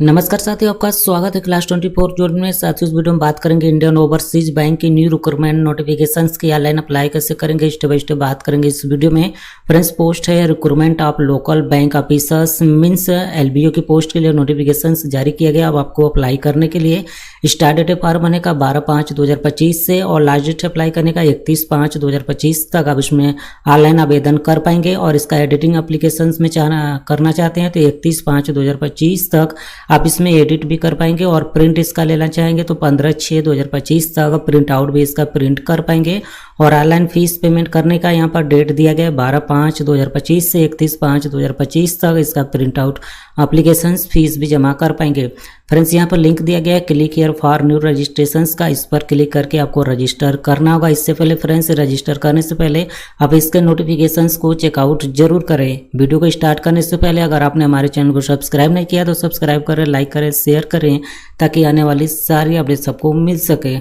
नमस्कार साथियों, आपका स्वागत है क्लास 24 जोन में। साथियों, इस वीडियो में बात करेंगे इंडियन ओवरसीज बैंक की न्यू रिक्रूटमेंट नोटिफिकेशंस की ऑनलाइन अप्लाई कैसे करेंगे, स्टेप बाय स्टेप बात करेंगे इस वीडियो में। फ्रेंड्स, पोस्ट है recruitment of local bank officers means LBO की पोस्ट के लिए नोटिफिकेशंस जारी किया गया। अब आपको अप्लाई करने के लिए स्टार्ट डेट फॉर्म भरने का 12/5/2025 से और लास्ट डेट अप्लाई करने का 31/5/2025 तक आप इसमें ऑनलाइन आवेदन कर पाएंगे। और इसका एडिटिंग एप्लीकेशंस में करना चाहते हैं तो 31/5/2025 तक आप इसमें एडिट भी कर पाएंगे। और प्रिंट इसका लेना चाहेंगे तो 15/6/2025 तक प्रिंट आउट भी इसका प्रिंट कर पाएंगे। और ऑनलाइन फीस पेमेंट करने का यहाँ पर डेट दिया गया है 12/5/2025 से 31/5/2025 तक इसका प्रिंट आउट एप्लीकेशन फीस भी जमा कर पाएंगे। फ्रेंड्स, यहाँ पर लिंक दिया गया है click here for new registrations का, इस पर क्लिक करके आपको रजिस्टर करना होगा। इससे पहले फ्रेंड्स, रजिस्टर करने से पहले आप इसके नोटिफिकेशंस को चेकआउट जरूर करें। वीडियो को स्टार्ट करने से पहले अगर आपने हमारे चैनल को सब्सक्राइब नहीं किया तो सब्सक्राइब करें, लाइक करें, शेयर करें ताकि आने वाली सारी अपडेट्स सबको मिल सके।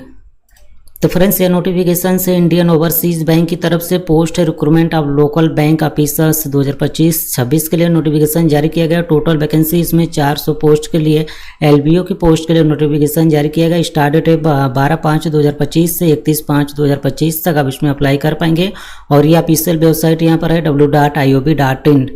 तो फ्रेंड्स, ये नोटिफिकेशन से इंडियन ओवरसीज बैंक की तरफ से पोस्ट है recruitment of local bank officers 2025-26 के लिए नोटिफिकेशन जारी किया गया। टोटल वैकेंसी इसमें 400 पोस्ट के लिए एलबीओ की पोस्ट के लिए नोटिफिकेशन जारी किया गया। स्टार्ट डेट है 12/5/2025 से 31/5/2025 तक आप इसमें अप्लाई कर पाएंगे। और ये ऑफिशियल वेबसाइट यहाँ पर है www.iob.in।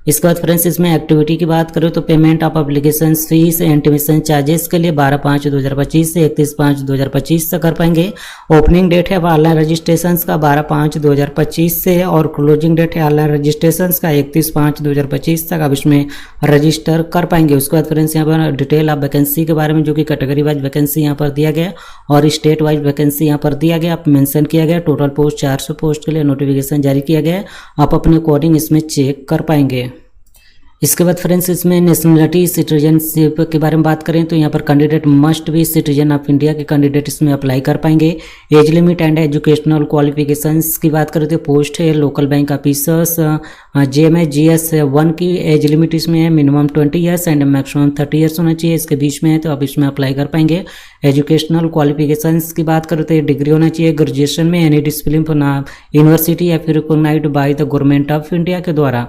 इसके बाद फ्रेंड्स, इसमें एक्टिविटी की बात करें तो payment of application fees and admission charges के लिए 12/5/2025 से 31/5/2025 तक कर पाएंगे। ओपनिंग डेट है ऑनलाइन रजिस्ट्रेशन का 12/5/2025 से और क्लोजिंग डेट है ऑनलाइन रजिस्ट्रेशन का 31/5/2025 तक आप इसमें रजिस्टर कर पाएंगे। उसके बाद फ्रेंड्स, यहाँ पर डिटेल ऑफ वैकेंसी के बारे में जो कि कैटेगरी वाइज वैकेंसी यहाँ पर दिया गया और स्टेट वाइज वैकेंसी यहाँ पर दिया गया, आप मेंशन किया गया। टोटल पोस्ट 400 पोस्ट के लिए नोटिफिकेशन जारी किया गया, आप अपने अकॉर्डिंग इसमें चेक कर पाएंगे। इसके बाद फ्रेंड्स, इसमें नेशनलिटी सिटीजनशिप के बारे में बात करें तो यहाँ पर candidate must be citizen of India के कैंडिडेट इसमें अप्लाई कर पाएंगे। Age limit and educational qualifications की बात करें तो पोस्ट है लोकल बैंक ऑफिसर्स JMS-GS 1 की एज लिमिट इसमें है minimum 20 years and maximum 30 years होना चाहिए, इसके बीच में है तो आप इसमें अप्लाई कर पाएंगे। एजुकेशनल क्वालिफिकेशंस की बात करें तो डिग्री होना चाहिए ग्रेजुएशन में एनी डिसिप्लिन यूनिवर्सिटी या फिर recognized by the government of India के द्वारा।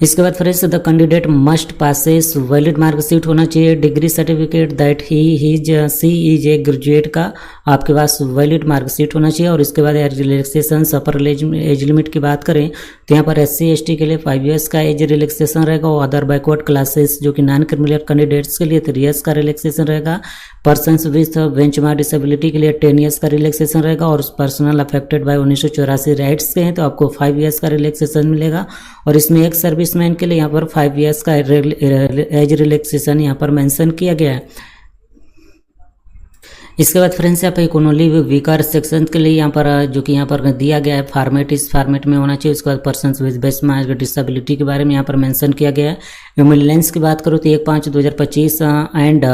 इसके बाद friends, the candidate must passes valid marksheet होना चाहिए, degree certificate that he is a graduate का आपके पास वैलिड मार्कशीट होना चाहिए। और इसके बाद रिलैक्सेशन अपर एज लिमिट की बात करें तो यहाँ पर SC ST के लिए 5 ईयर्स का एज रिलैक्सेशन रहेगा और अदर बैकवर्ड क्लासेस जो कि नॉन क्रिमिनल कैंडिडेट्स के लिए 3 ईयर्स का रिलैक्सेशन रहेगा। पर्सन्स विथ बेंचमार्क डिसेबिलिटी के लिए 10 ईयर्स का रिलैक्सेशन रहेगा और पर्सनल अफेक्टेड बाय 1984 राइट्स के हैं तो आपको 5 ईयर्स का रिलैक्सेशन मिलेगा। और इसमें एक सर्विसमैन के लिए यहाँ पर 5 ईयर्स का एज रिलैक्सेशन यहाँ पर मेंशन किया गया है। इसके बाद फ्रेंड्स, यहाँ पर इकोनॉमी वीकर सेक्शन के लिए यहाँ पर जो कि यहाँ पर दिया गया है फॉर्मेट, इस फॉर्मेट में होना चाहिए। उसके बाद पर्सन्स विद बेंचमार्क डिसेबिलिटी के बारे में यहाँ पर मेंशन किया गया है। एम्बुलेंस की बात करो तो 1/5/2025 एंड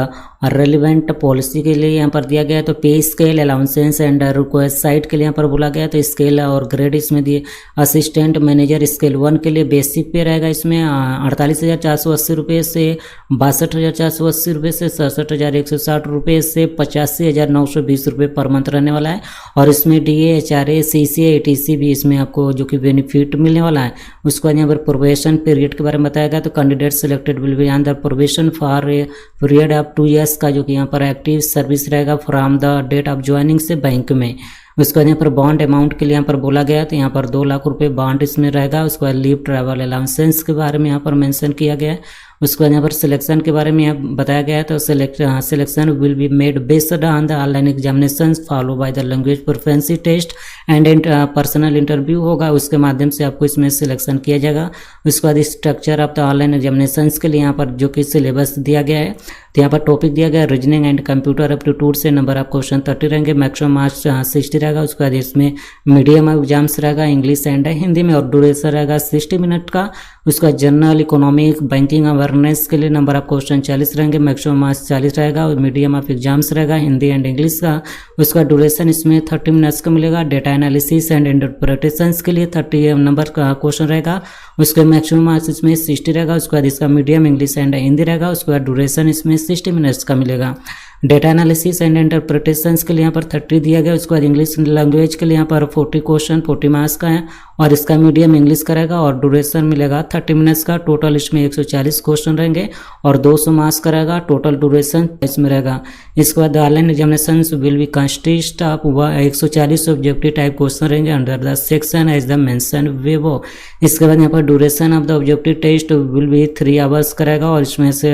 रेलिवेंट पॉलिसी के लिए यहाँ पर दिया गया है तो pay scale allowances and request site के लिए यहाँ पर बोला गया है तो स्केल और ग्रेड इसमें दिए। असिस्टेंट मैनेजर स्केल 1 के लिए बेसिक पे रहेगा इसमें 48,480 रुपये से 62,480 रुपये से 67,160 रुपये से 85,920 रुपये पर मंथ रहने वाला है। और इसमें DA HRA CCA ATC भी इसमें आपको जो कि बेनिफिट मिलने वाला है। उसके बाद यहाँ पर प्रोबेशन पीरियड के बारे में बताया गया तो candidate selected will be under probation for a period of 2 years का जो कि यहाँ पर एक्टिव सर्विस रहेगा from the date of joining से बैंक में। उसके बाद यहाँ पर बॉन्ड अमाउंट के लिए यहाँ पर बोला गया तो यहाँ पर 2 लाख रुपए बॉन्ड इसमें रहेगा। उसके बाद लीव ट्रैवल अलाउंसेंस के बारे में यहाँ पर मेंशन किया गया है। उसके बाद यहाँ पर सिलेक्शन के बारे में यहाँ बताया गया है तो selection will be made based on the online examination follow by the language proficiency test and personal interview होगा, उसके माध्यम से आपको इसमें सिलेक्शन किया जाएगा। उसके बाद structure of the online examination के लिए यहाँ पर जो कि सिलेबस दिया गया है तो यहाँ पर टॉपिक दिया गया है रीजनिंग एंड कंप्यूटर एप्टीट्यूड से नंबर ऑफ क्वेश्चन 30 रहेंगे, मैक्सिमम मार्क्स 60 रहेगा। उसके बाद इसमें मीडियम एग्जाम्स रहेगा इंग्लिश एंड हिंदी में और ड्यूरेशन रहेगा 60 मिनट का। उसका जनरल इकोनॉमिक बैंकिंग अवेयरनेस के लिए नंबर ऑफ क्वेश्चन 40 रहेंगे, मैक्सिमम मार्क्स 40 रहेगा और मीडियम ऑफ एग्जाम्स रहेगा हिंदी एंड इंग्लिश का। उसका ड्यूरेशन इसमें 30 मिनट्स का मिलेगा। डेटा एनालिसिस एंड इंटरप्रिटेशन के लिए 30 नंबर का क्वेश्चन रहेगा, उसके मैक्सिमम मार्क्स इसमें 60 रहेगा। उसके बाद इसका मीडियम इंग्लिश एंड हिंदी रहेगा, उसके बाद ड्यूरेशन इसमें 60 मिनट्स का मिलेगा। डेटा एनालिसिस एंड इंटरप्रिटेशंस के लिए यहाँ पर 30 दिया गया। उसके बाद इंग्लिश लैंग्वेज के लिए यहाँ पर 40 क्वेश्चन 40 मार्क्स का है और इसका मीडियम इंग्लिश का रहेगा और ड्यूरेशन मिलेगा 30 मिनट्स का। टोटल इसमें 140 क्वेश्चन रहेंगे और 200 मार्क्स का रहेगा। टोटल ड्यूरेशन इसमें रहेगा। इसके बाद online examination will be consist of 140 objective type question रहेंगे under the section as the mention above. इसके बाद यहाँ पर duration of the objective test will be 3 hours करेगा और इसमें से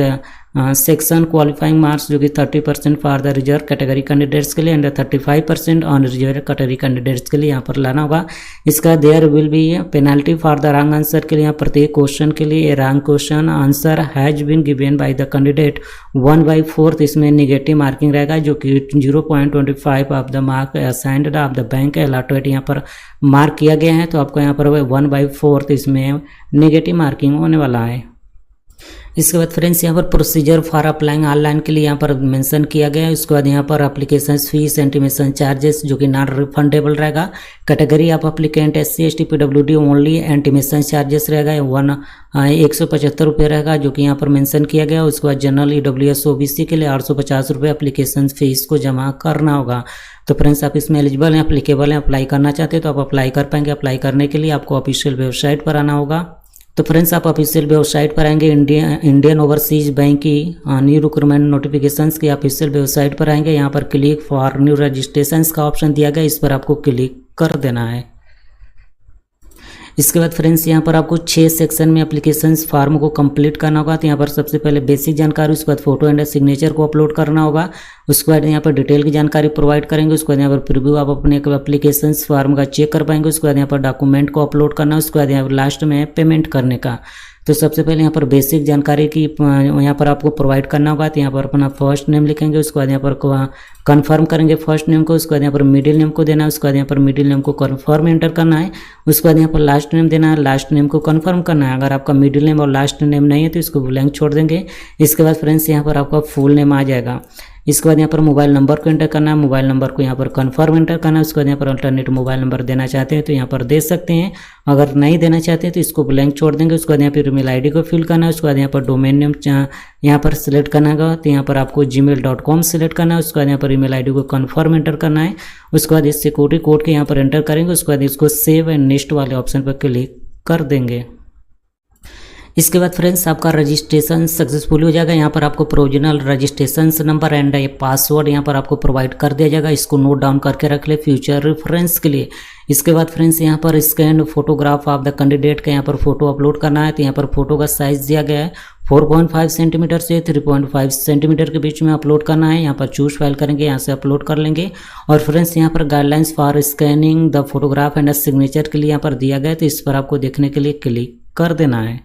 सेक्शन क्वालिफाइंग मार्क्स जो कि 30% for the reserve category candidates के लिए and 35% on reserve category candidates के लिए यहाँ पर लाना होगा। इसका there will be penalty for the wrong answer के लिए यहाँ प्रत्येक क्वेश्चन के लिए wrong question answer has been given by the candidate 1/4 इसमें निगेटिव मार्किंग रहेगा जो कि 0.25 of the mark assigned of the bank allotted यहाँ पर मार्क किया गया है। तो आपको यहाँ पर 1/4 इसमें निगेटिव मार्किंग होने वाला है। इसके बाद फ्रेंड्स यहाँ पर प्रोसीजर फॉर अप्लाइंग ऑनलाइन के लिए यहाँ पर मेंशन किया गया है। उसके बाद यहाँ पर एप्लीकेशन फीस एंटीमेशन चार्जेस जो कि नॉन रिफंडेबल रहेगा। Category of applicant SC ST PWD only intimation charges रहेगा 175 रुपये रहेगा जो कि यहाँ पर मेंशन किया गया। उसके बाद जनरल EWS OBC के लिए 850 रुपये एप्लीकेशन फीस को जमा करना होगा। तो फ्रेंड्स आप इसमें एलिजिबल हैं, एप्लीकेबल हैं, अप्लाई करना चाहते हैं तो आप अप्लाई कर पाएंगे। अप्लाई करने के लिए आपको ऑफिशियल वेबसाइट पर आना होगा। तो फ्रेंड्स आप ऑफिशियल वेबसाइट पर आएंगे, इंडियन ओवरसीज बैंक की न्यू रिक्रूटमेंट नोटिफिकेशंस की ऑफिशियल वेबसाइट पर आएंगे। यहाँ पर क्लिक फॉर न्यू रजिस्ट्रेशंस का ऑप्शन दिया गया, इस पर आपको क्लिक कर देना है। इसके बाद फ्रेंड्स यहाँ पर आपको 6 सेक्शन में एप्लीकेशन फॉर्म को कंप्लीट करना होगा। तो यहाँ पर सबसे पहले बेसिक जानकारी, उसके बाद फोटो एंड सिग्नेचर को अपलोड करना होगा। उसके बाद यहाँ पर डिटेल की जानकारी प्रोवाइड करेंगे। उसके बाद यहाँ पर प्रीव्यू आप अपने एप्लीकेशन फॉर्म का चेक कर पाएंगे। उसके बाद यहाँ पर डॉक्यूमेंट को अपलोड करना है। उसके बाद यहाँ पर लास्ट में पेमेंट करने का। तो सबसे पहले यहाँ पर बेसिक जानकारी की यहाँ पर आपको प्रोवाइड करना होगा। तो यहाँ पर अपना फर्स्ट नेम लिखेंगे। उसके बाद यहाँ पर कन्फर्म करेंगे फर्स्ट नेम को। उसके बाद यहाँ पर मिडिल नेम को देना है। उसके बाद यहाँ पर मिडिल नेम को कन्फर्म एंटर करना है। उसके बाद यहाँ पर लास्ट नेम देना है, लास्ट नेम को कन्फर्म करना है। अगर आपका मिडिल नेम और लास्ट नेम नहीं है तो इसको ब्लैंक छोड़ देंगे। इसके बाद फ्रेंड्स यहाँ पर आपका फुल नेम आ जाएगा। इसके बाद यहाँ पर मोबाइल नंबर को एंटर करना है, मोबाइल नंबर को यहाँ पर कन्फर्म एंटर करना है। उसके बाद यहाँ पर अल्टरनेट मोबाइल नंबर देना चाहते हैं तो यहाँ पर दे सकते हैं, अगर नहीं देना चाहते हैं तो इसको ब्लैंक छोड़ देंगे। उसके बाद यहाँ पर ईमेल आईडी को फिल करना है। उसके बाद यहाँ पर डोमेन नेम यहाँ पर सिलेक्ट करना होगा। तो यहाँ पर आपको gmail.com सिलेक्ट करना है। उसके बाद यहाँ पर ईमेल आईडी को कन्फर्म एंटर करना है। उसके बाद इस सिक्योरिटी कोड के यहाँ पर एंटर करेंगे। उसके बाद इसको सेव एंड नेक्स्ट वाले ऑप्शन पर क्लिक कर देंगे। इसके बाद फ्रेंड्स आपका रजिस्ट्रेशन सक्सेसफुल हो जाएगा। यहाँ पर आपको प्रोविजनल रजिस्ट्रेशन नंबर एंड ये पासवर्ड यहाँ पर आपको प्रोवाइड कर दिया जाएगा। इसको नोट डाउन करके रख ले फ्यूचर रेफरेंस के लिए। इसके बाद फ्रेंड्स यहाँ पर scan photograph of the candidate का यहाँ पर फोटो अपलोड करना है। तो यहाँ पर फोटो का साइज दिया गया है 4.5 सेंटीमीटर से 3.5 सेंटीमीटर के बीच में अपलोड करना है। यहाँ पर चूज फाइल करेंगे, यहाँ से अपलोड कर लेंगे। और फ्रेंड्स यहाँ पर guidelines for scanning the photograph and signature के लिए यहाँ पर दिया गया है। तो इस पर आपको देखने के लिए क्लिक कर देना है।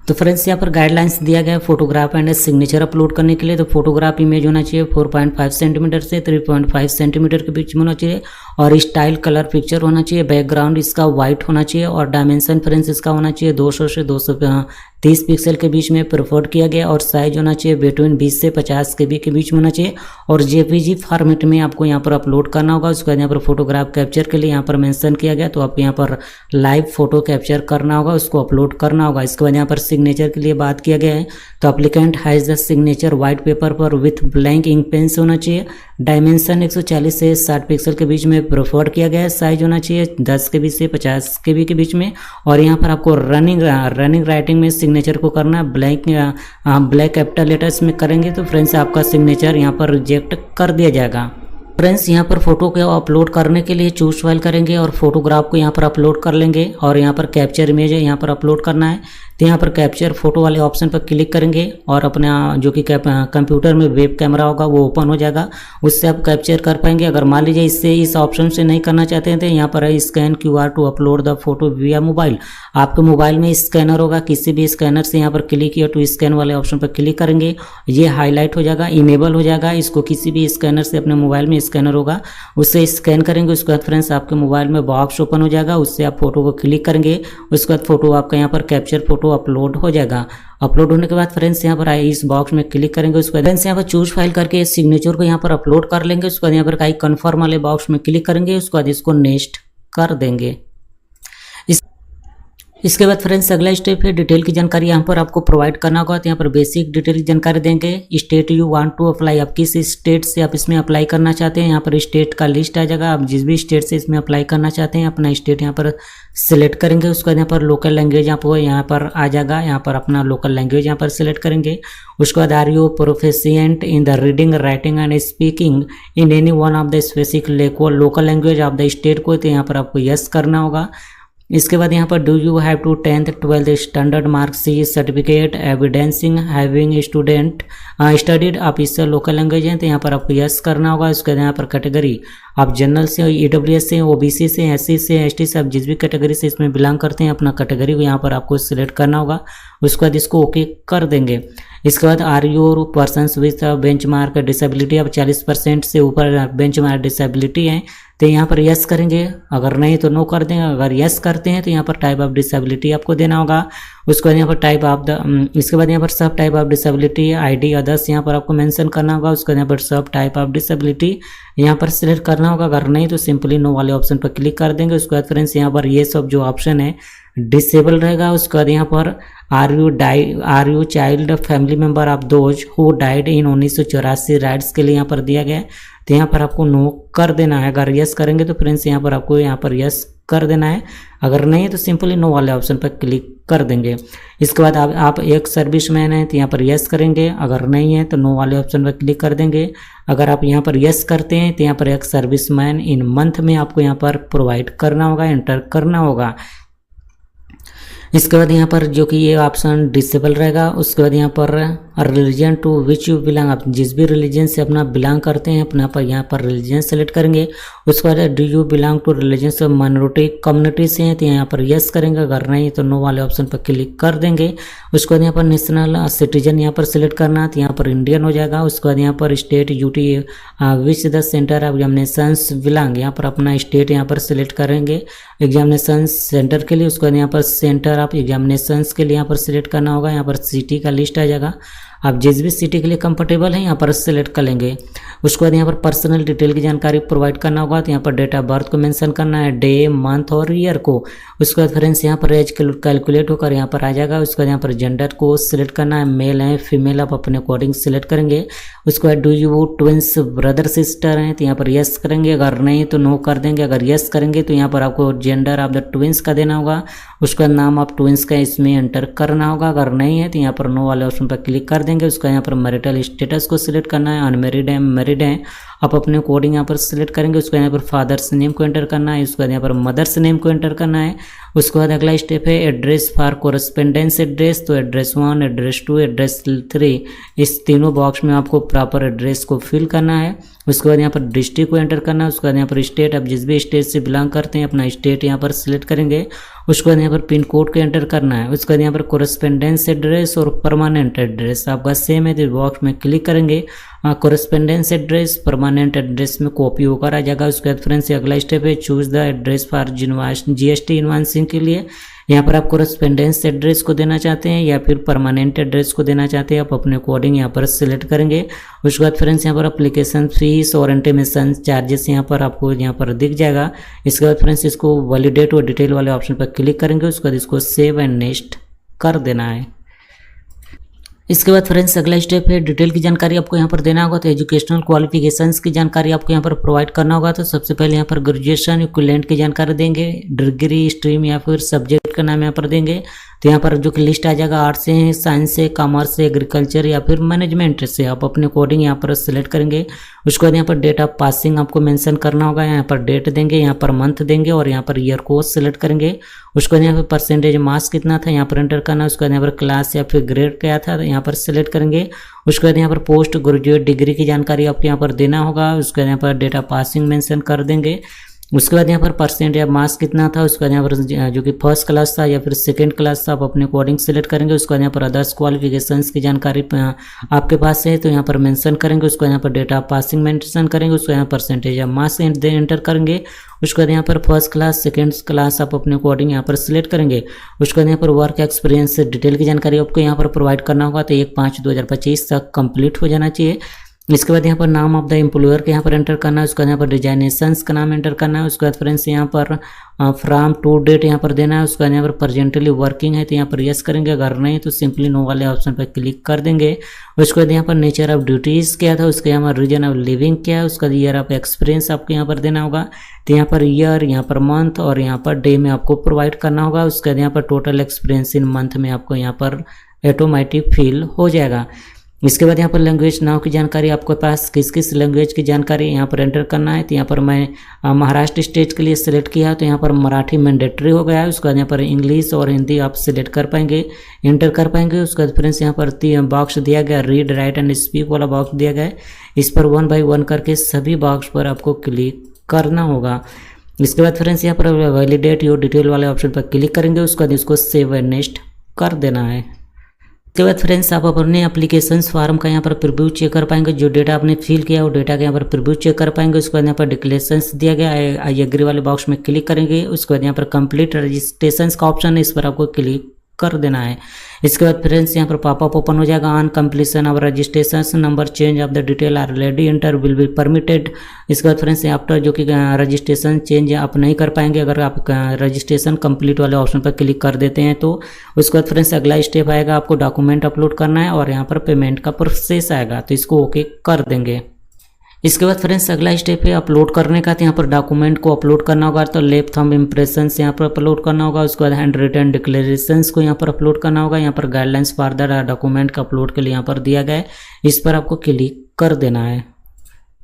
तो फ्रेंड्स यहाँ पर गाइडलाइंस दिया गया है फोटोग्राफ एंड सिग्नेचर अपलोड करने के लिए। तो फोटोग्राफ इमेज होना चाहिए 4.5 सेंटीमीटर से 3.5 सेंटीमीटर के बीच में होना चाहिए और स्टाइल कलर पिक्चर होना चाहिए। बैकग्राउंड इसका वाइट होना चाहिए और डायमेंशन फ्रेंड्स इसका होना चाहिए 200 से 230 पिक्सल के बीच में प्रेफर्ड किया गया और साइज होना चाहिए बिटवीन 20 से 50 KB के बीच में होना चाहिए और JPG फॉर्मेट में आपको यहाँ पर अपलोड करना होगा। उसके बाद यहाँ पर फोटोग्राफ कैप्चर के लिए यहाँ पर मेंशन किया गया, तो आप यहाँ पर लाइव फोटो कैप्चर करना होगा, उसको अपलोड करना होगा। इसके बाद यहाँ पर सिग्नेचर के लिए बात किया गया है, तो applicant has the signature white paper पर विथ ब्लैंक इंक पेन से होना चाहिए। डायमेंशन 140 से 60 पिक्सल के बीच में प्रेफर्ड किया गया है। साइज होना चाहिए 10 KB से 50 KB के बीच में। और यहाँ पर आपको रनिंग राइटिंग में सिग्नेचर को करना ब्लैक कैपिटल लेटर्स में करेंगे तो फ्रेंड्स आपका सिग्नेचर यहाँ पर रिजेक्ट कर दिया जाएगा। फ्रेंड्स यहाँ पर फोटो को अपलोड करने के लिए चूज फाइल करेंगे और फोटोग्राफ को यहाँ पर अपलोड कर लेंगे और यहाँ पर कैप्चर इमेज है यहाँ पर अपलोड करना है। तो यहाँ पर कैप्चर फोटो वाले ऑप्शन पर क्लिक करेंगे और अपना जो कि कंप्यूटर में वेब कैमरा होगा वो ओपन हो जाएगा, उससे आप कैप्चर कर पाएंगे। अगर मान लीजिए इस ऑप्शन से नहीं करना चाहते हैं तो यहाँ पर है scan QR to upload the photo via mobile. आपके मोबाइल में स्कैनर होगा, किसी भी स्कैनर से यहाँ पर क्लिक किया टू स्कैन वाले ऑप्शन पर क्लिक करेंगे, ये हाईलाइट हो जाएगा, इनेबल हो जाएगा। इसको किसी भी स्कैनर से अपने मोबाइल में स्कैनर होगा उससे स्कैन करेंगे। उसके बाद फ्रेंड्स आपके मोबाइल में बॉक्स ओपन हो जाएगा, उससे आप फोटो को क्लिक करेंगे। उसके बाद फोटो आपका यहाँ पर कैप्चर फोटो अपलोड हो जाएगा। अपलोड होने के बाद फ्रेंड्स यहाँ पर इस बॉक्स में क्लिक करेंगे। उसके बाद फ्रेंड्स यहाँ पर चूज फाइल करके सिग्नेचर को यहाँ पर अपलोड कर लेंगे। उसके बाद यहाँ पर कन्फर्म वाले बॉक्स में क्लिक करेंगे। उसके बाद इसको नेक्स्ट कर देंगे। इसके बाद फ्रेंड्स अगला स्टेप है डिटेल की जानकारी यहाँ पर आपको प्रोवाइड करना होगा। तो यहाँ पर बेसिक डिटेल की जानकारी देंगे। State you want to apply, आप किस स्टेट से आप इसमें अप्लाई करना चाहते हैं, यहाँ पर स्टेट का लिस्ट आ जाएगा। आप जिस भी स्टेट से इसमें अप्लाई करना चाहते हैं अपना स्टेट यहाँ पर सिलेक्ट करेंगे। उसके बाद यहाँ पर लोकल लैंग्वेज आपको यहाँ पर आ जाएगा, यहाँ पर अपना लोकल लैंग्वेज यहाँ पर सिलेक्ट करेंगे। उसके बाद are you proficient in the reading writing and speaking in any one of the specific local language of the state को, तो यहाँ पर आपको यस करना होगा। इसके बाद यहाँ पर do you have to 10th 12th standard marks certificate evidencing having student studied, आप इससे लोकल लैंग्वेज हैं तो यहाँ पर आपको यस करना होगा। उसके बाद यहाँ पर कैटेगरी आप जनरल से, EWS से, OBC से, SC से, ST से, आप जिस भी कैटेगरी से इसमें बिलोंग करते हैं अपना कैटेगरी को यहाँ पर आपको सिलेक्ट करना होगा। उसके बाद इसको ओके कर देंगे। इसके बाद are you persons with benchmark disability, अब 40% से ऊपर बेंच मार्क डिसेबिलिटी है तो यहाँ पर यस करेंगे, अगर नहीं तो नो कर देंगे। अगर यस करते हैं तो यहाँ पर टाइप ऑफ डिसेबिलिटी आपको देना होगा। उसके बाद यहाँ पर टाइप ऑफ द, इसके बाद यहाँ पर सब type of disability ID others यहाँ पर आपको मेंशन करना होगा। उसके बाद यहाँ पर सब टाइप ऑफ डिसेबिलिटी यहाँ पर सिलेक्ट करना होगा, अगर नहीं तो सिंपली नो वाले ऑप्शन पर क्लिक कर देंगे। उसके बाद फ्रेंड्स यहाँ पर ये सब जो ऑप्शन है डिसेबल रहेगा। उसके बाद यहाँ पर are you child family member of those who died in 1984 riots के लिए यहाँ पर दिया गया है तो यहाँ पर आपको नो कर देना है। अगर यस करेंगे तो फ्रेंड्स यहाँ पर आपको यहाँ पर यस कर देना है, अगर नहीं तो सिंपली नो वाले ऑप्शन पर क्लिक कर देंगे। इसके बाद आप एक सर्विसमैन हैं तो यहाँ पर यस करेंगे, अगर नहीं है तो नो वाले ऑप्शन पर क्लिक कर देंगे। अगर आप यहाँ पर यस करते हैं तो यहाँ पर एक सर्विसमैन इन मंथ में आपको यहाँ पर प्रोवाइड करना होगा, एंटर करना होगा। इसके बाद यहाँ पर जो कि ये ऑप्शन डिसेबल रहेगा। उसके बाद यहाँ पर religion to which you belong, आप जिस भी रिलीजन से अपना बिलोंग करते हैं अपना पर यहाँ पर रिलीजन सेलेक्ट करेंगे। उसके बाद do you belong to religion से माइनॉरिटी कम्युनिटी से हैं तो यहाँ पर यस करेंगे, अगर नहीं तो नो वाले ऑप्शन पर क्लिक कर देंगे। उसके बाद यहाँ पर नेशनल सिटीजन यहाँ पर सिलेक्ट करना है तो यहाँ पर इंडियन हो जाएगा। उसके बाद यहाँ पर state UT which the centre of examinations belong, यहाँ पर अपना स्टेट यहाँ पर सिलेक्ट करेंगे एग्जामिनेशन सेंटर के लिए। उसके बाद यहाँ पर सेंटर ऑफ एग्जामिनेशंस के लिए यहाँ पर सिलेक्ट करना होगा। यहाँ पर सिटी का लिस्ट आ जाएगा, आप जिस भी सिटी के लिए कंफर्टेबल हैं यहाँ पर सेलेक्ट कर लेंगे। उसके बाद यहाँ पर पर्सनल डिटेल की जानकारी प्रोवाइड करना होगा तो यहाँ पर डेट ऑफ बर्थ को मेंशन करना है, डे मंथ और ईयर को। उसके बाद फ्रेंड्स यहाँ पर एज कैलकुलेट होकर यहाँ पर आ जाएगा। उसके बाद यहाँ पर जेंडर को सिलेक्ट करना है, मेल है फीमेल आप अपने अकॉर्डिंग सिलेक्ट करेंगे। उसके बाद do you twins brother sister हैं तो यहाँ पर यस करेंगे, अगर नहीं तो नो कर देंगे। अगर यस करेंगे तो यहाँ पर आपको जेंडर ऑफ द ट्विंस का देना होगा। उसके बाद नाम ऑफ ट्विंस का इसमें एंटर करना होगा, अगर नहीं है तो यहाँ पर नो वाले ऑप्शन पर क्लिक कर देंगे। उसका यहाँ पर मैरिटल स्टेटस को सिलेक्ट करना है, अनमेरिड है मैरिड है आप अपने कोडिंग यहाँ पर सिलेक्ट करेंगे। उसके यहाँ पर फादर्स नेम को एंटर करना है, उसके बाद यहाँ पर मदर्स नेम को एंटर करना है। उसके बाद अगला स्टेप है एड्रेस फॉर कोरेस्पेंडेंस एड्रेस, तो एड्रेस 1, एड्रेस 2, एड्रेस 3 इस तीनों बॉक्स में आपको प्रॉपर एड्रेस को फिल करना है। उसके बाद यहाँ पर डिस्ट्रिक्ट को एंटर करना है। उसके बाद यहाँ पर स्टेट, आप जिस भी स्टेट से बिलोंग करते हैं अपना स्टेट यहाँ पर सिलेक्ट करेंगे। उसके बाद यहाँ पर पिन कोड को एंटर करना है। उसके बाद यहाँ पर कोरेस्पेंडेंस एड्रेस और परमानेंट एड्रेस आपका सेम है तो बॉक्स में क्लिक करेंगे। कोरेस्पेंडेंस एड्रेस परमानेंट एड्रेस में कॉपी होकर आ जाएगा। उसके बाद फ्रेंड्स अगला स्टेप है choose the address for GST invoicing के लिए। यहाँ पर आप कोरेस्पेंडेंस एड्रेस को देना चाहते हैं या फिर परमानेंट एड्रेस को देना चाहते हैं, आप अपने अकॉर्डिंग यहाँ पर सिलेक्ट करेंगे। उसके बाद फ्रेंड्स यहाँ पर एप्लीकेशन फीस और इंटीमेशन चार्जेस यहाँ पर आपको यहाँ पर दिख जाएगा। इसके बाद फ्रेंड्स इसको वैलिडेट और डिटेल वाले ऑप्शन पर क्लिक करेंगे। उसके बाद इसको सेव एंड नेक्स्ट कर देना है। इसके बाद फ्रेंड्स अगला स्टेप है डिटेल की जानकारी आपको यहाँ पर देना होगा। तो एजुकेशनल क्वालिफिकेशंस की जानकारी आपको यहाँ पर प्रोवाइड करना होगा। तो सबसे पहले यहाँ पर ग्रेजुएशन इक्विवेलेंट की जानकारी देंगे, डिग्री स्ट्रीम या फिर सब्जेक्ट का नाम यहाँ पर देंगे। तो यहाँ पर जो कि लिस्ट आ जाएगा आर्ट्स से, साइंस से, कॉमर्स से, एग्रीकल्चर या फिर मैनेजमेंट से, आप अपने कोडिंग यहाँ पर सिलेक्ट करेंगे। उसके बाद यहाँ पर डेट ऑफ पासिंग आपको मेंशन करना होगा, यहाँ पर डेट देंगे, यहाँ पर मंथ देंगे और यहाँ पर ईयर को सिलेक्ट करेंगे। उसके बाद यहाँ पर परसेंटेज मार्क्स कितना था यहाँ पर एंटर करना है। उसके बाद यहाँ पर क्लास या फिर ग्रेड क्या था यहाँ पर सिलेक्ट करेंगे। उसके बाद यहाँ पर पोस्ट ग्रेजुएट डिग्री की जानकारी आपको यहाँ पर देना होगा। उसके बाद यहाँ पर डेट ऑफ पासिंग मेंशन कर देंगे। उसके बाद यहाँ पर परसेंट या मार्क्स कितना था, उसके बाद यहाँ पर जो कि फर्स्ट क्लास था या फिर सेकंड क्लास था, आप अपने अकॉर्डिंग सेलेक्ट करेंगे। उसके बाद यहाँ पर अदर्स क्वालिफिकेशंस की जानकारी आपके पास है तो यहाँ पर मेंशन करेंगे। उसको यहाँ पर डेटा पासिंग मेंशन करेंगे। उसको यहाँ परसेंटेज या मार्क्स एंटर करेंगे। उसके बाद यहाँ पर फर्स्ट क्लास सेकंड क्लास आप अपने अकॉर्डिंग यहाँ पर सिलेक्ट करेंगे। उसके बाद यहाँ पर वर्क एक्सपीरियंस डिटेल की जानकारी आपको यहाँ पर प्रोवाइड करना होगा। तो 1/5/2025 तक कंप्लीट हो जाना चाहिए। इसके बाद यहाँ पर नाम ऑफ द एम्प्लॉयर के यहाँ पर एंटर करना है, उसके बाद यहाँ पर डिजाइनेशंस का नाम एंटर करना है, उसके बाद फ्रेंड्स यहाँ पर फ्रॉम टू डेट यहाँ पर देना है, उसके बाद यहाँ पर प्रेजेंटली वर्किंग है तो यहाँ पर यस करेंगे, अगर नहीं तो सिंपली नो वाले ऑप्शन पर क्लिक कर देंगे। उसके बाद यहाँ पर नेचर ऑफ ड्यूटीज़ क्या था, उसके यहाँ पर रीजन ऑफ लिविंग क्या है, उसका ईयर ऑफ एक्सपीरियंस आपको यहाँ पर देना होगा, तो यहाँ पर ईयर, यहाँ पर मंथ और यहाँ पर डे में आपको प्रोवाइड करना होगा। उसके बाद यहाँ पर टोटल एक्सपीरियंस इन मंथ में आपको यहाँ पर ऑटोमेटिक फिल हो जाएगा। इसके बाद यहाँ पर लैंग्वेज नाव की जानकारी, आपके पास किस किस लैंग्वेज की जानकारी यहाँ पर एंटर करना है, तो यहाँ पर मैं महाराष्ट्र स्टेट के लिए सिलेक्ट किया तो यहाँ पर मराठी मैंडेटरी हो गया है। उसके बाद यहाँ पर इंग्लिश और हिंदी आप सिलेक्ट कर पाएंगे, एंटर कर पाएंगे। उसके बाद फ्रेंड्स यहाँ पर बॉक्स दिया गया रीड राइट एंड स्पीक वाला बॉक्स दिया गया है, इस पर 1 बाय 1 करके सभी बॉक्स पर आपको क्लिक करना होगा। इसके बाद फ्रेंड्स यहाँ पर वैलिडेट योर डिटेल वाले ऑप्शन पर क्लिक करेंगे, उसके बाद इसको सेव एंड नेक्स्ट कर देना है। उसके बाद फ्रेंड्स आप अपने एप्लीकेशन फॉर्म का यहाँ पर प्रीव्यू चेक कर पाएंगे, जो डेटा आपने फिल किया वो डेटा के यहाँ पर प्रीव्यू चेक कर पाएंगे। उसके बाद यहाँ पर डिक्लेरेशंस दिया गया है, आई एग्री वाले बॉक्स में क्लिक करेंगे। उसके बाद यहाँ पर कंप्लीट रजिस्ट्रेशन का ऑप्शन है, इस पर आपको क्लिक कर देना है। इसके बाद फ्रेंड्स यहाँ पर पॉपअप ओपन हो जाएगा, on completion of registration number change of the detail are already enter will be permitted. इसके बाद फ्रेंड्स आफ्टर जो कि रजिस्ट्रेशन चेंज आप नहीं कर पाएंगे अगर आप रजिस्ट्रेशन कंप्लीट वाले ऑप्शन पर क्लिक कर देते हैं तो। उसके बाद फ्रेंड्स अगला स्टेप आएगा, आपको डॉक्यूमेंट अपलोड करना है और यहाँ पर पेमेंट का प्रोसेस आएगा, तो इसको ओके कर देंगे। इसके बाद फ्रेंड्स अगला स्टेप है अपलोड करने का, तो यहाँ पर डॉक्यूमेंट को अपलोड करना होगा, तो लेफ्ट थंब इम्प्रेशन यहाँ पर अपलोड करना होगा। उसके बाद हैंड रिटन डिक्लेरेशंस को यहाँ पर अपलोड करना होगा। यहाँ पर गाइडलाइंस फॉर द डॉक्यूमेंट का अपलोड के लिए यहाँ पर दिया गया है, इस पर आपको क्लिक कर देना है।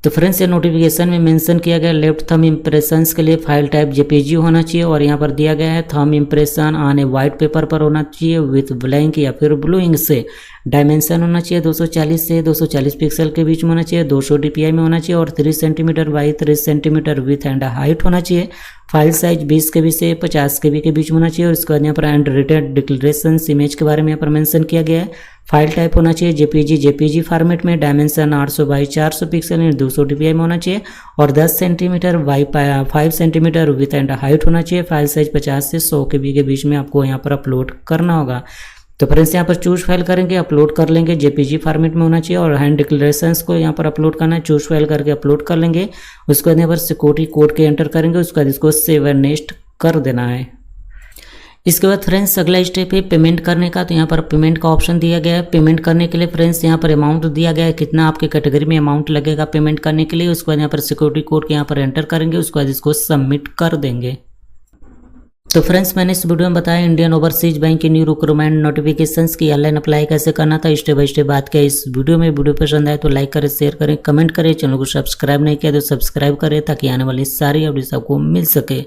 तो फ्रेंड्स ये नोटिफिकेशन में मेंशन किया गया लेफ्ट थंब इम्प्रेशंस के लिए फाइल टाइप जेपीजी होना चाहिए और यहाँ पर दिया गया है thumb impression on A white paper पर होना चाहिए विथ ब्लैंक या फिर ब्लू इंक से। डायमेंशन होना चाहिए 240 से 240 पिक्सल के बीच में होना चाहिए, 200 DPI में होना चाहिए और 3 centimetre by 3 centimetre with and height होना चाहिए। फाइल साइज 20 KB से 50 KB के बीच में होना चाहिए और इसके बाद यहाँ पर हैंड रिटन डिक्लेरेशन इमेज के बारे में यहाँ पर मेंशन किया गया है। फाइल टाइप होना चाहिए जेपीजी फॉर्मेट में, डायमेंशन 800 बाई 400 पिक्सल में 200 DPI में होना चाहिए और 10 centimetre by 5 centimetre with and height होना चाहिए। फाइल साइज 50 से 100 KB के बीच में आपको यहाँ पर अपलोड करना होगा। तो फ्रेंड्स यहाँ पर चूज फाइल करेंगे, अपलोड कर लेंगे, जेपीजी फॉर्मेट में होना चाहिए और हैंड डिक्लेरेशंस को यहाँ पर अपलोड करना है, चूज फाइल करके अपलोड कर लेंगे। उसके बाद यहाँ पर सिक्योरिटी कोड के एंटर करेंगे, उसके बाद इसको सेव एंड नेक्स्ट कर देना है। इसके बाद फ्रेंड्स अगला स्टेप है पेमेंट करने का, तो यहाँ पर पेमेंट का ऑप्शन दिया गया है। पेमेंट करने के लिए फ्रेंड्स यहाँ पर अमाउंट दिया गया है, कितना आपके कैटेगरी में अमाउंट लगेगा पेमेंट करने के लिए। उसके बाद यहाँ पर सिक्योरिटी कोड के यहाँ पर एंटर करेंगे, उसके बाद इसको सबमिट कर देंगे। तो फ्रेंड्स मैंने इस वीडियो में बताया इंडियन ओवरसीज बैंक की न्यू रिक्रूटमेंट नोटिफिकेशंस की ऑनलाइन अप्लाई कैसे करना था, स्टेप बाय स्टेप बात किया इस वीडियो में। वीडियो पसंद आए तो लाइक करें, शेयर करें, कमेंट करें, चैनल को सब्सक्राइब नहीं किया तो सब्सक्राइब करें ताकि आने वाली सारी अपडेट्स आपको मिल सके।